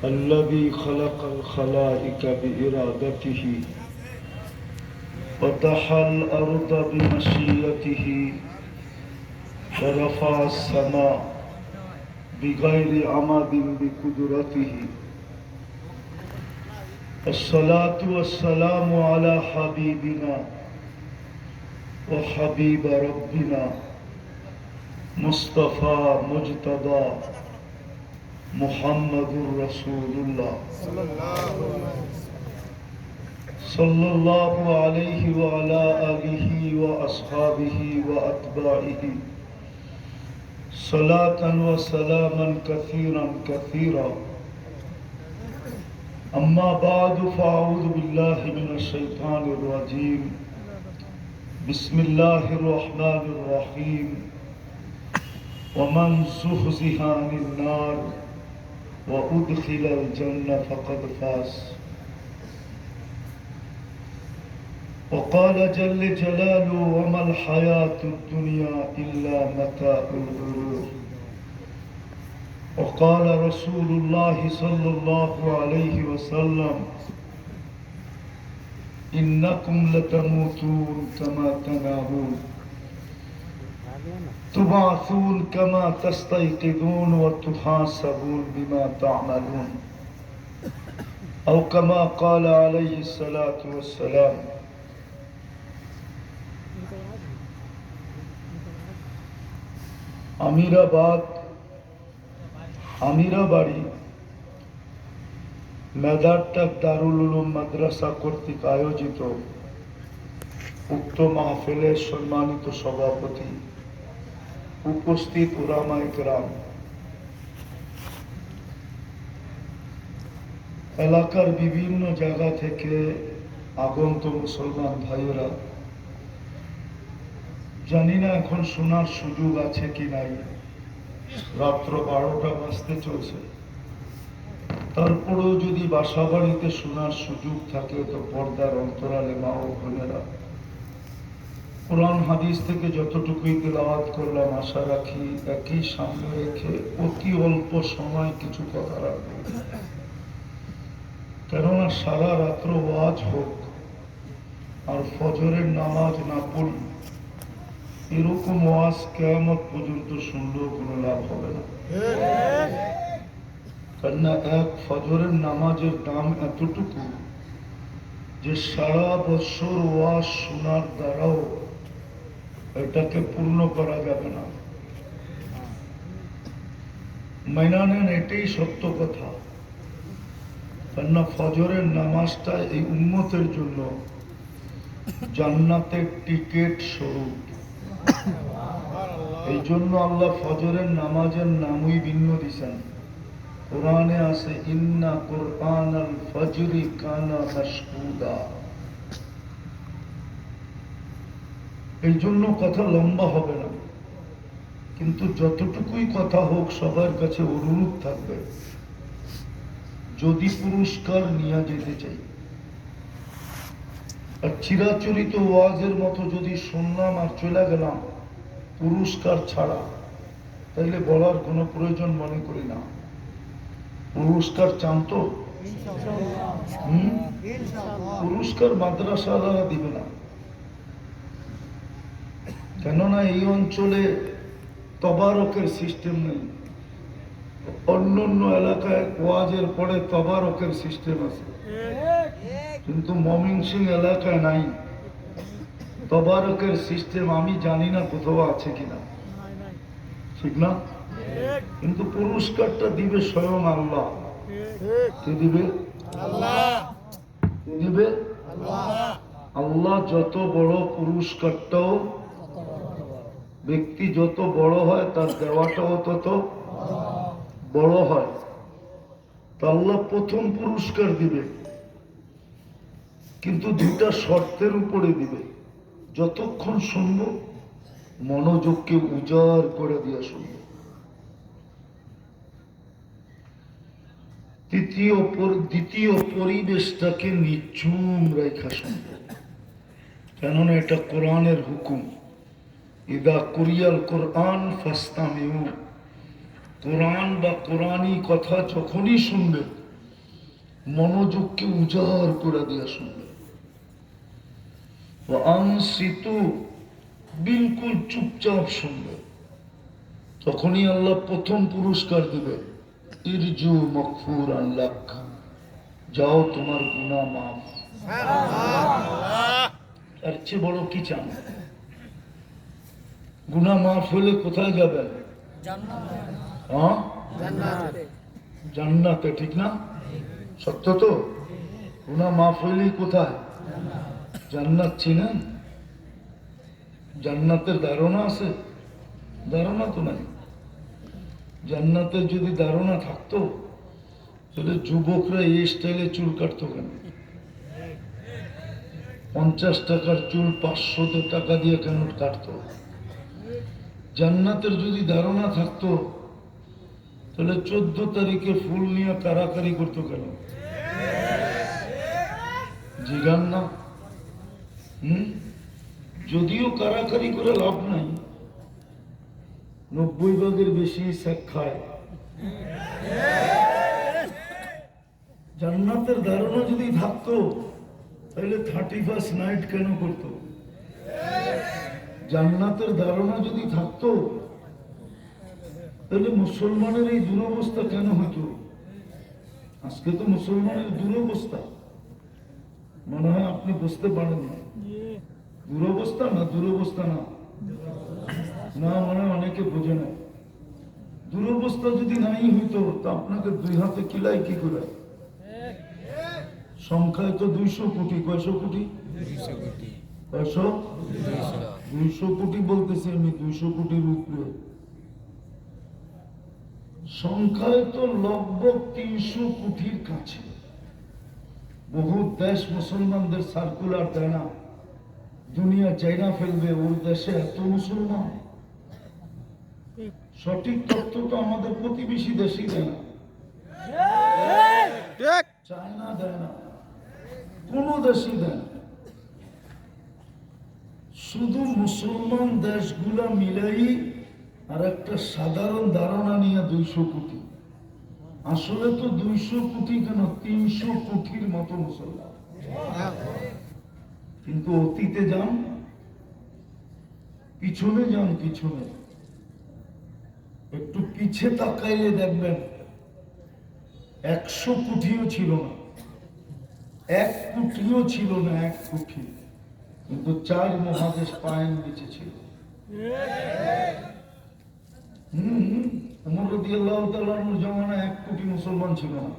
الذي خلق الخلائق بإرادته فتح الأرض بمشيئته ورفع السماء بغير عمد بقدرته الصلاة والسلام على حبيبنا وحبيب ربنا مصطفى مجتبى محمد رسول الله صلى الله عليه وعلى آله وأصحابه وأتباعه صلاة وسلاما كثيرا كثيرا أما بعد فأعوذ بالله من الشيطان الرجيم بسم الله الرحمن الرحيم ومن زحزح عن النار وأدخل الجنة فقد فاز وقال جل جلاله وما الحياة الدنيا إلا متاع الغرور وقال رسول الله صلى الله عليه وسلم إنكم لتموتون كما تنامون تبعثون كما تستيقظون وتحاسبون بما تعملون أو كما قال عليه الصلاة والسلام আমিরাবাড়ি মেদারটাক দারুল উলুম মাদ্রাসা কর্তৃক আয়োজিত উক্ত মাহফিলের সম্মানিত সভাপতি, উপস্থিত উলামায়ে কেরাম, এলাকার বিভিন্ন জায়গা থেকে আগন্ত মুসলমান ভাইয়েরা, জানি না এখন শোনার সুযোগ আছে কি নাই, রাত্র 12টা বাজতে চলছে, তারপরেও যদি বাসা বাড়িতে শোনার সুযোগ থাকে তো পর্দার অন্তরালে মা ও বোনেরা, কোরআন হাদিস থেকে যতটুকুই তেলাওয়াত করলাম আশা রাখি একই সামনে রেখে অতি অল্প সময় কিছু কথা রাখবো। কেননা সারা রাত্র ওয়াজ হোক আর ফজরের নামাজ না পড়ি, এরকম ওয়াজ কিয়ামত পর্যন্ত শুনলেও কোনো লাভ হবে না। কেননা এক ফজরের নামাজের দাম এতটুকু যে সারা বছর ওয়াজ শোনার দ্বারাও এটাকে পূর্ণ করা যাবে না। মাইনা নেন, এটাই সত্য কথা। কেননা ফজরের নামাজটা এই উম্মতের জন্য জান্নাতের টিকিট স্বরূপ। এই জন্য আল্লাহ ফজরের নামাজের নামই ভিন্ন দিছেন। কোরআনে আছে ইন্না কুরআনাল ফজরি কানা মাশহুদা। এই জন্য কথা লম্বা হবে না, কিন্তু যতটুকুই কথা হোক সবার কাছে অনুরোধ থাকবে, যদি পুরস্কার নিয়ে যেতে চাই আর চিরাচরিত ওয়াজের মতো যদি শুনলাম আর চলে গেলাম পুরস্কার ছাড়া, তাইলে বলার কোনো প্রয়োজন মনে করি না। পুরস্কার চান তো? পুরস্কার মাদ্রাসাওয়ালারা দিবে না, কেননা এই অঞ্চলে তবারকের সিস্টেম নেই। অন্য অন্য এলাকায় ওয়াজের পরে তবারকের সিস্টেম আছে, কিন্তু ময়মনসিংহ এলাকায় নাই তবারকের সিস্টেম। আমি জানি না কোথাও আছে কিনা, ঠিক না? কিন্তু পুরস্কারটা দিবে স্বয়ং আল্লাহ। কে দিবে? কে দিবে? আল্লাহ। যত বড় পুরস্কারটাও, ব্যক্তি যত বড় হয় তার দেওয়াটাও তত বড় হয়। তো আল্লাহ প্রথম পুরস্কার দিবে, কিন্তু দুটা শর্তের উপরে দিবে। যতক্ষণ শুনব মনোযোগকে উজাড় করে দিয়ে শুনব। দ্বিতীয় পরিবেশটাকে নিঝুম রেখা শুনব, কেননা এটা কোরআনের হুকুম। ইদা কুরিয়াল কোরআন ফাস্তামিউ, কোরআন বা কোরআনী কথা যখনই শুনবে মনোযোগকে উজাড় করে দিয়া শুনবে। আনসিতু, বিলকুল চুপচাপ শুনবে। তখনই আল্লাহ প্রথম পুরস্কার দিবে, ইরজু মগফুরান লাক, যাও তোমার গুনাহ মাফ। এর চেয়ে বড় কি চান? গুনাহ মাফ হলে কোথায় যাবেন? হ্যাঁ, জান্নাতে। ঠিক না? সত্য তো? গুনাহ মাফ হইলেই কোথায়? জান্নাত। চিনেন? জান্নাতের ধারণা আছে? ধারণা তো নাই। জান্নাতের যদি ধারণা থাকতো তাহলে যুবকরা এই স্টাইলে চুল কাটতো কেন? 50 টাকার চুল 500 টাকা দিয়ে কেন কাটতো? জান্নাতের যদি ধারণা থাকতো তাহলে 14 তারিখে ফুল নিয়ে কারাকারি করতো কেন? জিগান না? যদিও কারাকারি করে লাভ নাই, 90 ভাগের বেশি শেখ খায়। জান্নাতের ধারণা যদি থাকতো তাহলে 31st নাইট কেন করতো? জান্নাতের ধারণা যদি থাকতো তাহলে মুসলমানের এই দুরবস্থা কেন হতো? আজকে তো মুসলমানের দুরবস্থা, মনে হয় আপনি বুঝতে পারেন না। দুরবস্থা না, দুরবস্থা না, না মনে হয় অনেকে বোঝে না। দুরবস্থা যদি নাই হইতো তা আপনাকে 2 হাতে কিলাই কি করে? সংখ্যায় তো 200 কোটি। কয়শো কোটি? 200 কোটি বলতেছি আমি, 200 কোটির উপরে। সংখ্যায় তো লগভগ 300 কোটির কাছে। বহু দেশ মুসলমানদের সার্কুলার দেয় না, দুনিয়া চাইনা ফেলবে, ওর দেশে এত মুসলমান। সঠিক তথ্য তো আমাদের প্রতিবেশী দেশই দেয় না, চায়না দেয় না, কোন দেশই দেয় না। শুধু মুসলমান দেশগুলা মিলাই আর একটা সাধারণ ধারণা নিয়ে 200 কোটি। আসলে তো 200 কোটি কেন, 300 কোটির মতো মুসলমান। কিন্তু অতীতে যান, পিছনে যান, পিছনে একটু পিছে তাকাইলে দেখবেন 100 কোটিও ছিল না, 1 কোটিও ছিল না, 1 কোটি। কিন্তু 4 মহাদেশ পায়ের নিচে ছিল। ওমর রাদিয়াল্লাহু তাআলার জমানায় 1 কোটি মুসলমান ছিল না।